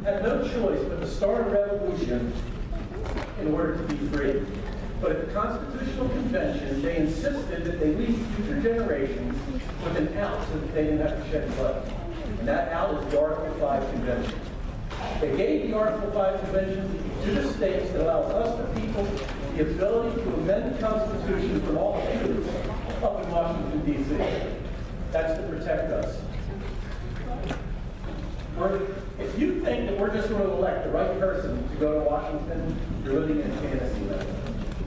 had no choice but to start a revolution in order to be free. But at the Constitutional Convention, they insisted that they leave future generations with an out so that they didn't have to shed blood. And that out is the Article 5 Convention. They gave the Article 5 Convention to the states that allows us, the people, the ability to amend the Constitution from all states up in Washington, D.C. That's to protect us. If you think that we're just going to elect the right person to go to Washington, you're living in fantasy land.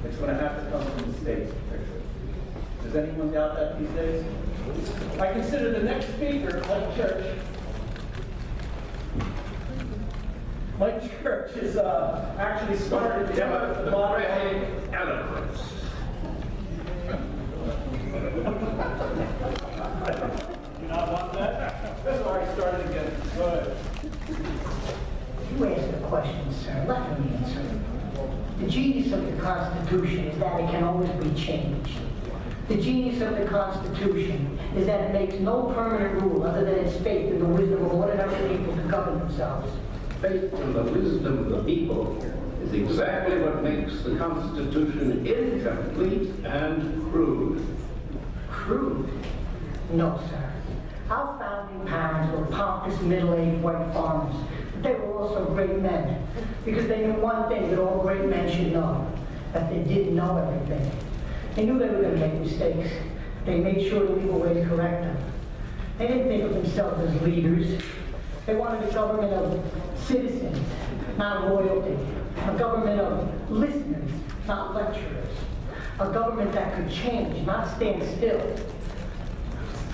It's going to have to come from the states. Does anyone doubt that these days? I consider the next speaker, Mike Church. Mike Church is actually started the eloquence. You not want that? That's why I started again. Go ahead. You asked the question, sir. Let me answer it. The genius of the Constitution is that it can always be changed. The genius of the Constitution is that it makes no permanent rule other than its faith in the wisdom of ordinary people to govern themselves. Faith in the wisdom of the people is exactly what makes the Constitution incomplete and crude. Crude? No, sir. Our founding parents were pompous, middle-aged white farmers. But they were also great men, because they knew one thing that all great men should know, that they didn't know everything. They knew they were going to make mistakes. They made sure to leave a way to correct them. They didn't think of themselves as leaders. They wanted a government of citizens, not royalty. A government of listeners, not lecturers. A government that could change, not stand still.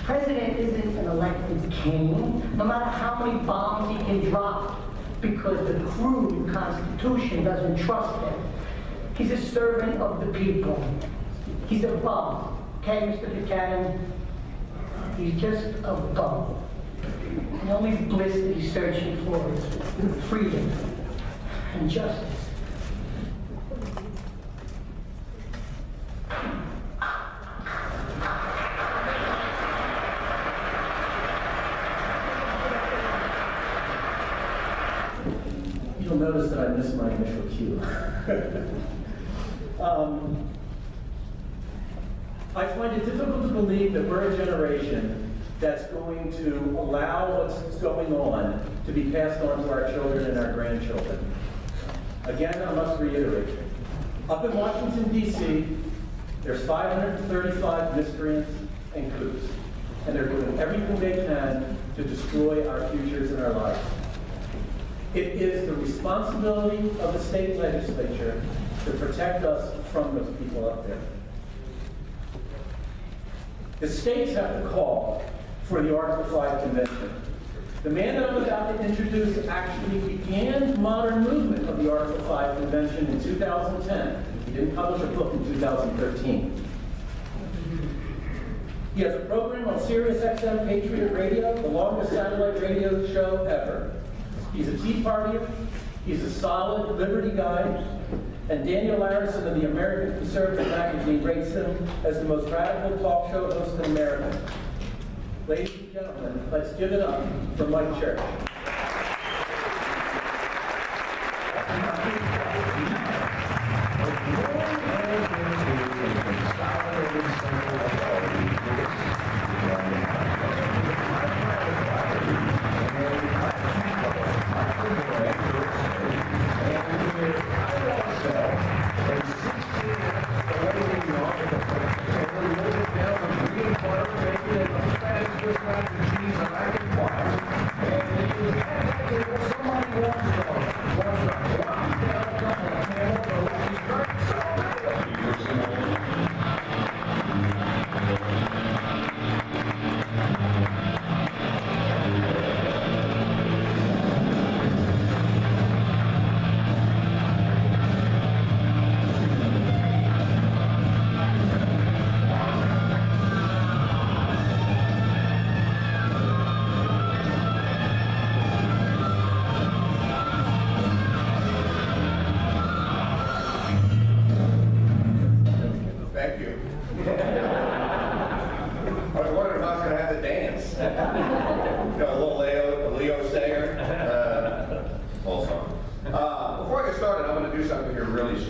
President isn't an elected king, no matter how many bombs he can drop, because the crude Constitution doesn't trust him. He's a servant of the people. He's a bum. Okay, Mr. Buchanan? He's just a bum. The only bliss that he's searching for is freedom and justice. You'll notice that I missed my initial cue. I find it difficult to believe that we're a generation that's going to allow what's going on to be passed on to our children and our grandchildren. Again, I must reiterate, up in Washington, D.C., there's 535 miscreants and coups, and they're doing everything they can to destroy our futures and our lives. It is the responsibility of the state legislature to protect us from those people up there. The states have to call for the Article 5 Convention. The man that I'm about to introduce actually began the modern movement of the Article 5 Convention in 2010. He didn't publish a book in 2013. He has a program on Sirius XM Patriot Radio, the longest satellite radio show ever. He's a Tea Partier. He's a solid Liberty guy. And Daniel Larison of the American Conservative magazine rates him as the most radical talk show host in America. Ladies and gentlemen, let's give it up for Mike Church.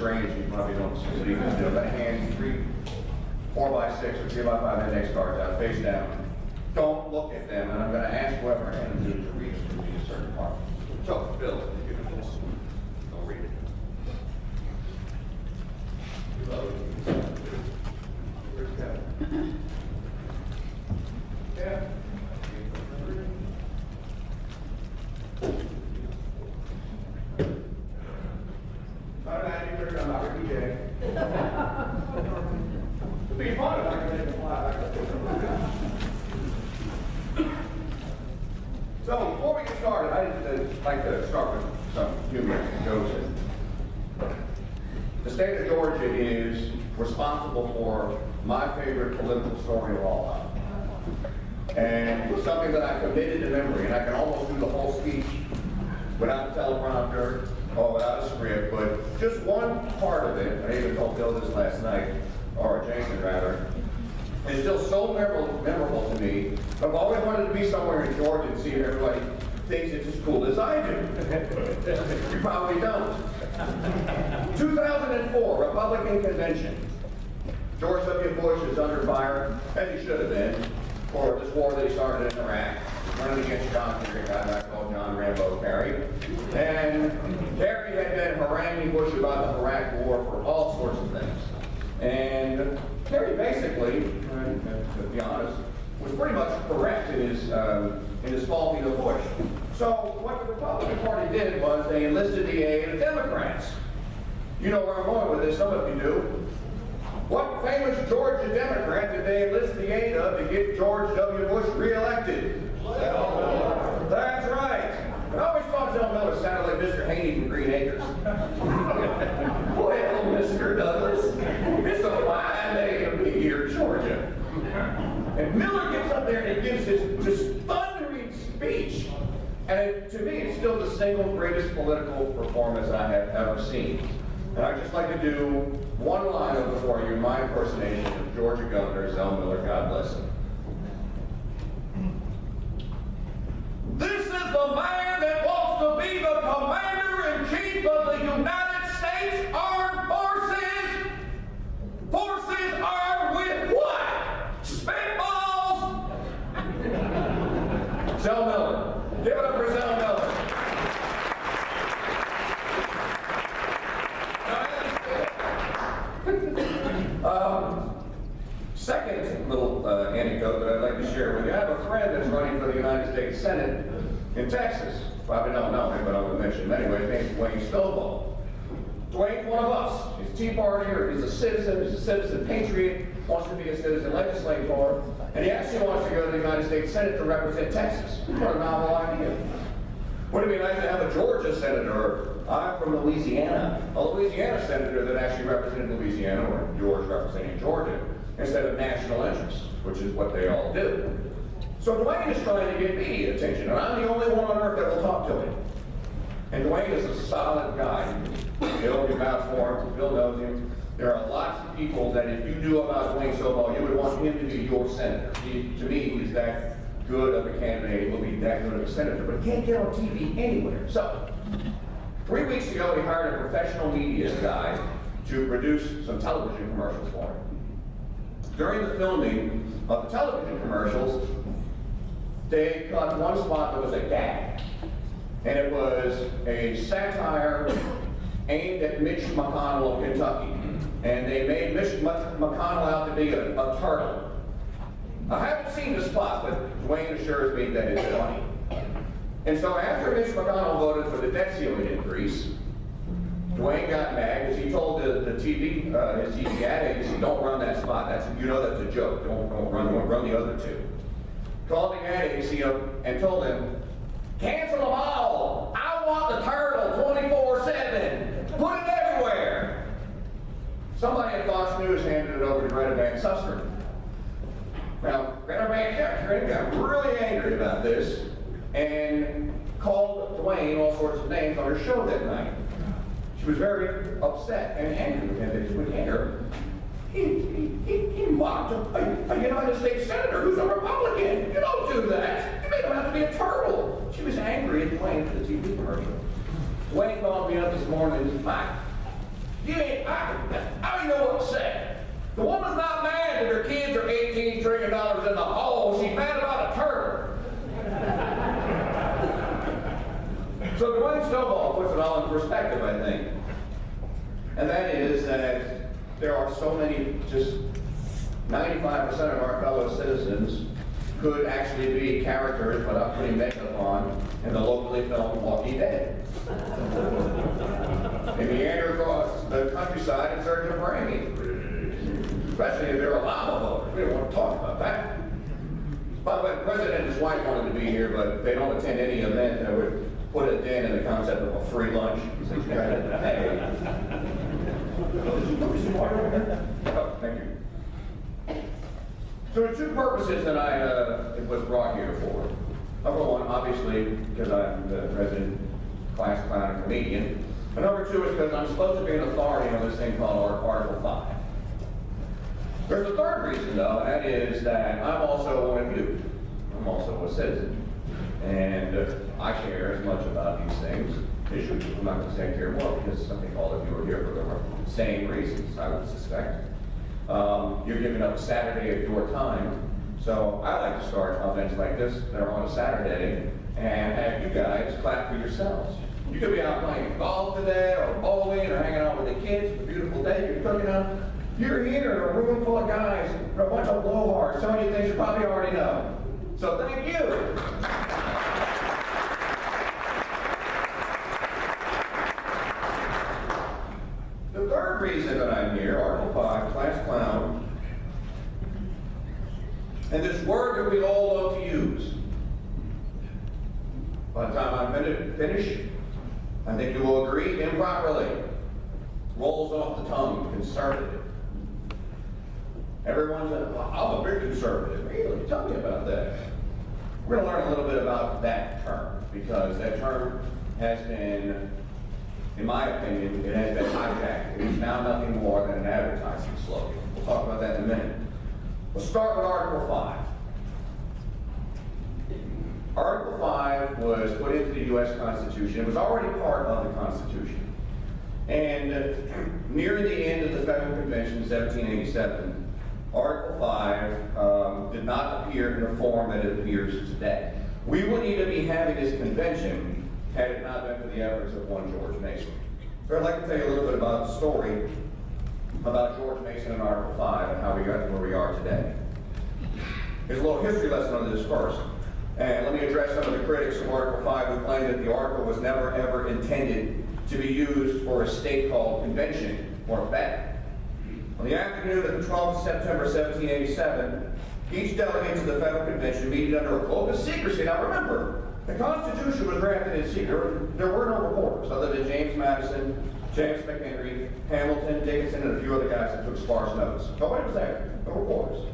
strange, you probably don't see it. I'm going to hand 3 4x6 or 3x5 index cards out, face down. Don't look at them, and I'm going to ask whoever handed them to read a certain part. So, Bill, you can just don't read it. Where's Kevin? Yeah. I'm not Ricky Jay. It'd be fun if I could make a fly. So, before we get started, I'd like to start with some humorous jokes. The state of Georgia is responsible for my favorite political story of all time. And it's something that I committed to memory, and I can almost do the whole speech without a teleprompter or without a script, but just one part of it, I even told Bill this last night, or Jason rather, is still so memorable to me. I've always wanted to be somewhere in Georgia and see if everybody thinks it's as cool as I do. You probably don't. 2004, Republican Convention. George W. Bush is under fire, as he should have been, for this war that he started in Iraq, running against John Kerry, a guy I call John Rambo Kerry. And Kerry had been haranguing Bush about the Iraq war for all sorts of things. And Kerry basically, to be honest, was pretty much correct in his faulting of Bush. So what the Republican Party did was they enlisted the aid of Democrats. You know where I'm going with this, some of you do. What famous Georgia Democrat did they enlist the aid of to get George W. Bush reelected? That's right. I always thought Zell Miller sounded like Mr. Haney from Green Acres. Well, Mr. Douglas, it's a fine day to be here in Georgia. And Miller gets up there and he gives this thundering speech. And to me, it's still the single greatest political performance I have ever seen. And I'd just like to do one line of it for you, my impersonation of Georgia Governor Zell Miller, God bless him. This is the man that wants to be the Commander-in-Chief of the United States Armed Forces. Forces armed with what? Spitballs! Zell Miller. Give it up for Zell Miller. Second little anecdote that I'd like to share with you. I have a friend that's running for the United States Senate in Texas. Probably don't know him, but I'm going to mention him anyway. His name's Dwayne Stovall. Dwayne's one of us. He's a Tea Partier, he's a citizen patriot, wants to be a citizen legislator, and he actually wants to go to the United States Senate to represent Texas. What a novel idea. Wouldn't it be nice to have a Georgia senator? I'm from Louisiana. A Louisiana senator that actually represented Louisiana, or George representing Georgia, instead of national interests, which is what they all do. So Dwayne is trying to get media attention, and I'm the only one on earth that will talk to him. And Dwayne is a solid guy. Bill can vouch for him. Bill knows him. There are lots of people that if you knew about Dwayne Stovall, you would want him to be your senator. To me, he's that good of a candidate. He will be that good of a senator, but he can't get on TV anywhere. So, 3 weeks ago, he hired a professional media guy to produce some television commercials for him. During the filming of the television commercials, they cut one spot that was a gag. And it was a satire aimed at Mitch McConnell of Kentucky. And they made Mitch McConnell out to be a turtle. I haven't seen the spot, but Dwayne assures me that it's funny. And so after Mitch McConnell voted for the debt ceiling increase, Dwayne got mad because he told his TV ad agency, don't run that spot. That's a joke. Don't run the other two. Called the ad agency up and told them, cancel them all. I want the turtle 24/7. Put it everywhere. Somebody at Fox News handed it over to Greta Van Susteren. Now, Greta Van Susteren got really angry about this and called Dwayne all sorts of names on her show that night. She was very upset and angry with him. With anger, he mocked a United States senator who's a Republican. You don't do that. You made him have to be a turtle. She was angry at Dwayne for the TV commercial. Dwayne called me up this morning and said, Mike, You ain't, I don't even know what to say. The woman's not mad that her kids are $18 trillion in the hole. She's mad about a turtle. So Dwayne Snowball puts it all in perspective, I think. And that is that there are so many, just 95% of our fellow citizens could actually be characters without putting makeup on in the locally filmed Walking Dead. They meander across the countryside in search of brains. Especially if they're a llama voter. We don't want to talk about that. By the way, the president and his wife wanted to be here, but they don't attend any event that would put a dent in the concept of a free lunch. Hey. Oh, thank you. So there are two purposes that I was brought here for. Number one, obviously, because I'm the resident class clown and comedian. And number two is because I'm supposed to be an authority on this thing called Article 5. There's a third reason, though, and that is that I'm also one of you. I'm also a citizen. And I care as much about these things as you do. I'm not going to say I care more because I think all of you are here for the same reasons, I would suspect. You're giving up Saturday of your time. So I like to start events like this that are on a Saturday and have you guys clap for yourselves. You could be out playing golf today or bowling or hanging out with the kids. It's a beautiful day. You're cooking up. You're here in a room full of guys, a bunch of blowhards, telling you things you probably already know. So thank you. The third reason that I'm here, Article 5, class clown, and this word that we all love to use. By the time I'm finished, I think you will agree improperly. Rolls off the tongue, conservative. Everyone says, well, I'm a big conservative. Really? Tell me about that. We're going to learn a little bit about that term, because that term has been, in my opinion, it has been hijacked. It is now nothing more than an advertising slogan. We'll talk about that in a minute. We'll start with Article 5. Article 5 was put into the U.S. Constitution. It was already part of the Constitution. And near the end of the Federal Convention in 1787, Article 5 did not appear in the form that it appears today. We wouldn't even be having this convention had it not been for the efforts of one George Mason. So I'd like to tell you a little bit about the story about George Mason and Article 5 and how we got to where we are today. Here's a little history lesson on this first. And let me address some of the critics of Article 5 who claim that the article was never ever intended to be used for a state-called convention or event. On the afternoon of the 12th of September 1787, each delegate to the Federal Convention meeting under a cloak of secrecy. Now remember, the Constitution was drafted in secret. There were no reporters other than James Madison, James McHenry, Hamilton, Dickinson, and a few other guys that took sparse notes. Nobody was there. No reporters.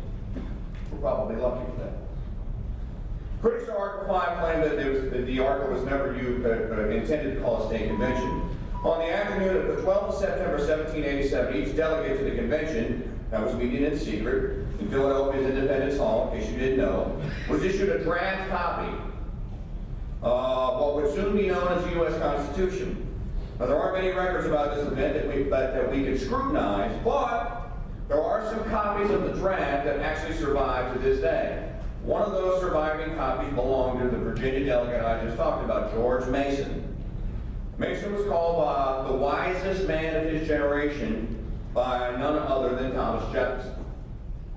We're probably lucky for that. Critics of Article 5 claim that the article was never intended to call a state convention. On the afternoon of the 12th of September 1787, each delegate to the convention, that was meeting in secret in Philadelphia's Independence Hall, in case you didn't know, was issued a draft copy of what would soon be known as the U.S. Constitution. Now, there aren't many records about this event that we can scrutinize, but there are some copies of the draft that actually survive to this day. One of those surviving copies belonged to the Virginia delegate I just talked about, George Mason. Mason was called the wisest man of his generation by none other than Thomas Jefferson.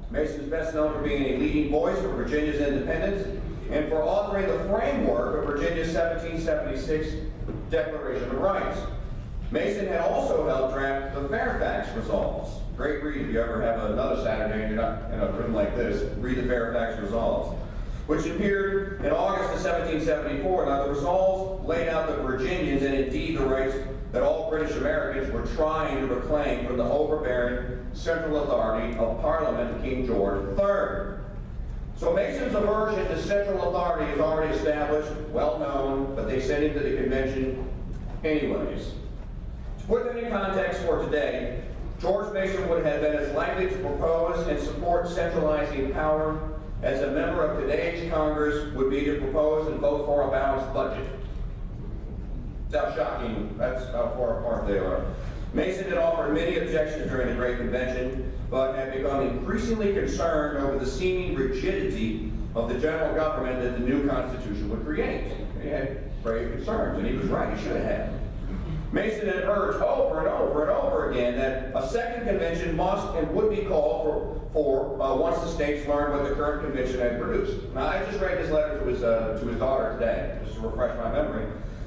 Mason is best known for being a leading voice for Virginia's independence and for authoring the framework of Virginia's 1776 Declaration of Rights. Mason had also helped draft the Fairfax Resolves. Great read if you ever have another Saturday and you're not in a room like this. Read the Fairfax Resolves, which appeared in August of 1774. Now, the Resolves laid out the Virginians and indeed the rights that all British Americans were trying to reclaim from the overbearing central authority of Parliament King George III. So Mason's aversion to central authority is already established, well known, but they sent him to the convention anyways. To put that in context for today, George Mason would have been as likely to propose and support centralizing power as a member of today's Congress would be to propose and vote for a balanced budget. That's how shocking, that's how far apart they are. Mason had offered many objections during the Great Convention, but had become increasingly concerned over the seeming rigidity of the general government that the new Constitution would create. He had grave concerns, and he was right, he should have had. Mason had urged over and over and over again that a second convention must and would be called for once the states learned what the current convention had produced. Now, I just read his letter to his daughter today, just to refresh my memory.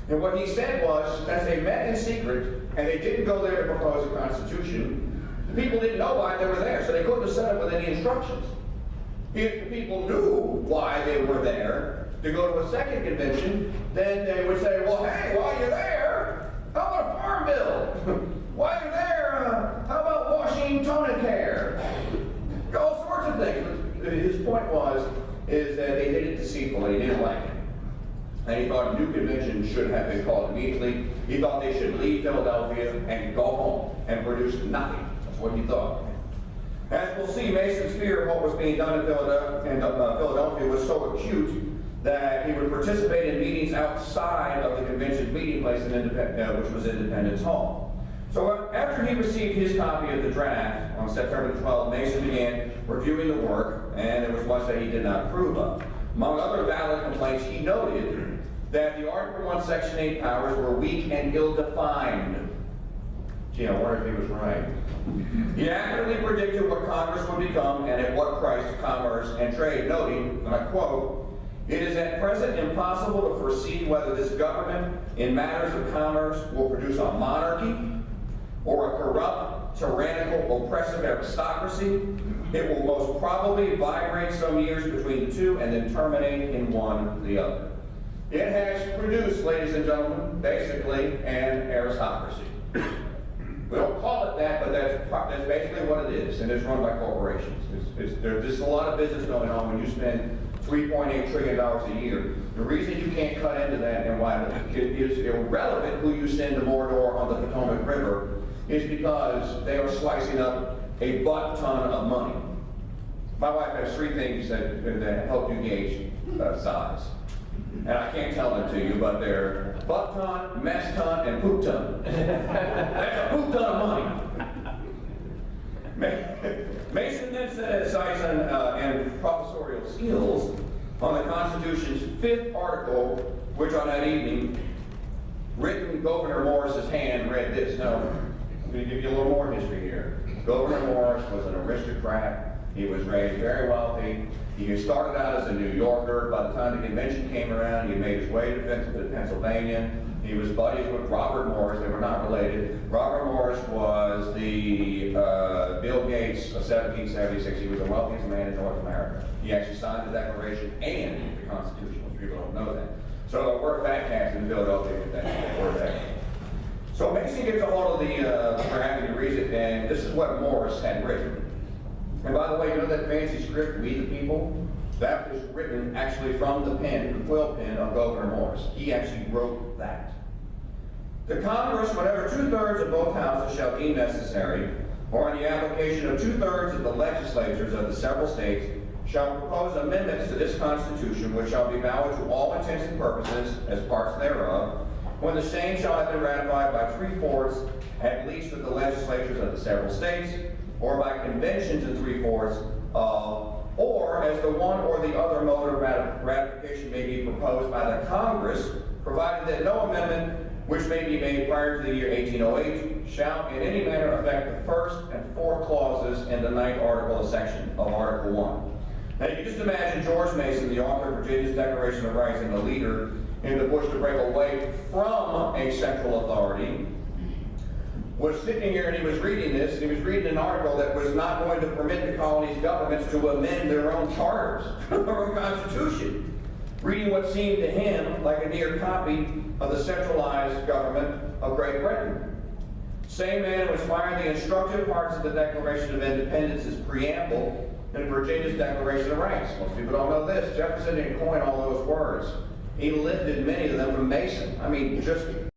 And what he said was that they met in secret, and they didn't go there to propose a constitution. The people didn't know why they were there, so they couldn't have set up with any instructions. If the people knew why they were there to go to a second convention, then they would say, well, hey, while you're there, how about a farm bill? While you're there, how about Washingtonacare? All sorts of things. His point is that they did it deceitfully. He didn't like it. And he thought a new convention should have been called immediately. He thought they should leave Philadelphia and go home and produce nothing. That's what he thought. As we'll see, Mason's fear of what was being done in Philadelphia was so acute that he would participate in meetings outside of the convention's meeting place, which was Independence Hall. So after he received his copy of the draft on September 12th, Mason began reviewing the work, and there was much that he did not approve of. Among other valid complaints, he noted that the Article 1, Section 8 powers were weak and ill-defined. Gee, I wonder if he was right. He accurately predicted what Congress would become and at what price to commerce and trade, noting, and I quote, "It is at present impossible to foresee whether this government in matters of commerce will produce a monarchy or a corrupt, tyrannical, oppressive aristocracy. It will most probably vibrate some years between the two and then terminate in one or the other." It has produced, ladies and gentlemen, basically an aristocracy. We don't call it that, but that's basically what it is, and it's run by corporations. There's a lot of business going on when you spend $3.8 trillion a year. The reason you can't cut into that and why it is irrelevant who you send to Mordor on the Potomac River is because they are slicing up a butt ton of money. My wife has three things that help you gauge size. And I can't tell them to you, but they're butt ton, mess ton, and poop ton. That's a poop ton of money. Mason then set his sights and professorial skills on the Constitution's 5th article, which on that evening, written in Gouverneur Morris's hand, read this. Now, I'm going to give you a little more history here. Gouverneur Morris was an aristocrat. He was raised very wealthy. He started out as a New Yorker. By the time the convention came around, he made his way to Pennsylvania. He was buddies with Robert Morris. They were not related. Robert Morris was the Bill Gates of 1776. He was the wealthiest man in North America. He actually signed the Declaration and the Constitution. Most people don't know that. So we're fat cats in Philadelphia with that. We're fat. So Mason gets a hold of the draft and he reads it, and this is what Morris had written. And by the way, you know that fancy script, We the People? That was written actually from the pen, the quill pen of Gouverneur Morris. He actually wrote that. The Congress, whenever 2/3 of both houses shall deem necessary, or on the application of 2/3 of the legislatures of the several states, shall propose amendments to this Constitution, which shall be valid to all intents and purposes as parts thereof, when the same shall have been ratified by 3/4 at least of the legislatures of the several states, or by conventions in 3/4 of, or as the one or the other mode of ratification may be proposed by the Congress, provided that no amendment which may be made prior to the year 1808 shall in any manner affect the 1st and 4th clauses in the 9th article of section of Article 1. Now you can just imagine George Mason, the author of Virginia's Declaration of Rights and the leader in the push to break away from a central authority, was sitting here and he was reading this, and he was reading an article that was not going to permit the colonies' governments to amend their own charters, their own constitution. Reading what seemed to him like a near copy of the centralized government of Great Britain. Same man who inspired the instructive parts of the Declaration of Independence's preamble in Virginia's Declaration of Rights. Most people don't know this. Jefferson didn't coin all those words. He lifted many of them from Mason. I mean, just